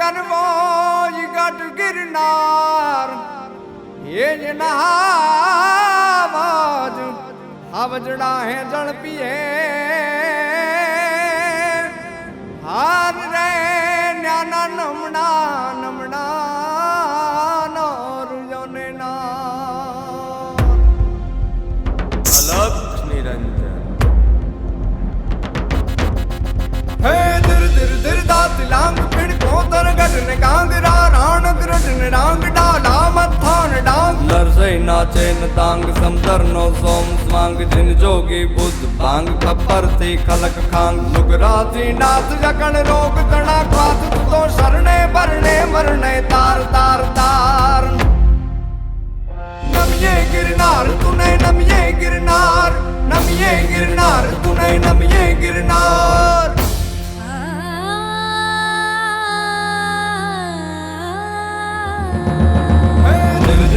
કરવો ગઢ ગિરનાર એ જ નહાવાજ આવજડા હે ઝડપીએ હાર રે ન્યાના નમણા નમણા નોરુજોને ના અલગ નિરંજન હે દિર દિર દિર દાત લાંગ પીડ કોતર ગઢ ને કાંગરા રાણ ગ્રઢ ને રાંગ ડાલા મથાન ડાંગ નરસઈ નાચે ન તાંગ સમદર નો સોમ સ્વાંગ જીન જોગી બુદ્ધ ભાંગ ખબર થી ખલક ખાંગ લુગરાથી નાથ જકણ રોગ તણા ક્વાત તો શરણે ભરણે મરણે તાર તાર તાર નમિયે ગિરનાર તુને નમિયે ગિરનાર નમિયે ગિરનાર તુને નમિયે ગિરનાર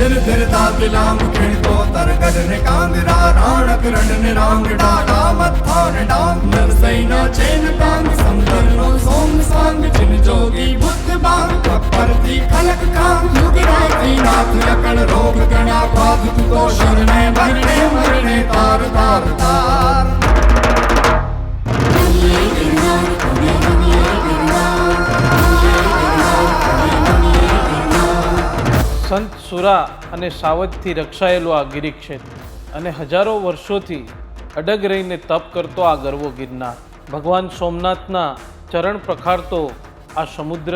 ધીર ધીર તાતિલાંગ ખીણતો તરગઢ ને કાંગરા રાણક રંડ ને રાંગ ડાલા મથા ને ડાંગ નરસઈ ના ચેન તાંગ સમદર નો સોમ સાંગ જીન જોગી બુદ્ધ બાંગ પરથી ખલક ખાંગ લુગરાથી નાથ લકણ રોગ ગણા પાદ તું તો શરણે ભરણે મરણે તાર તાર તાર નમિયે ગિરનાર તુને નમિયે ગિરનાર સંત સુરા અને સાવજથી રક્ષાયેલું આ ગિરિક્ષેત્ર અને હજારો વર્ષોથી અડગ રહીને તપ કરતો આ ગરવો ગિરનાર, ભગવાન સોમનાથના ચરણ પ્રખારતો આ સમુદ્ર,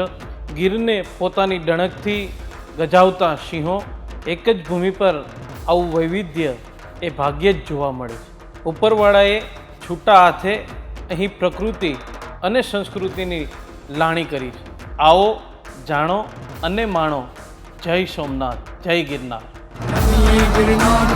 ગીરને પોતાની ડણકથી ગજાવતા સિંહો, એક જ ભૂમિ પર આવું વૈવિધ્ય એ ભાગ્યે જ જોવા મળે છે. ઉપરવાળાએ છૂટા હાથે અહીં પ્રકૃતિ અને સંસ્કૃતિની લાણી કરી છે. આવો, જાણો અને માણો. જય સોમનાથ, જય ગિરનાર. ગિરનાર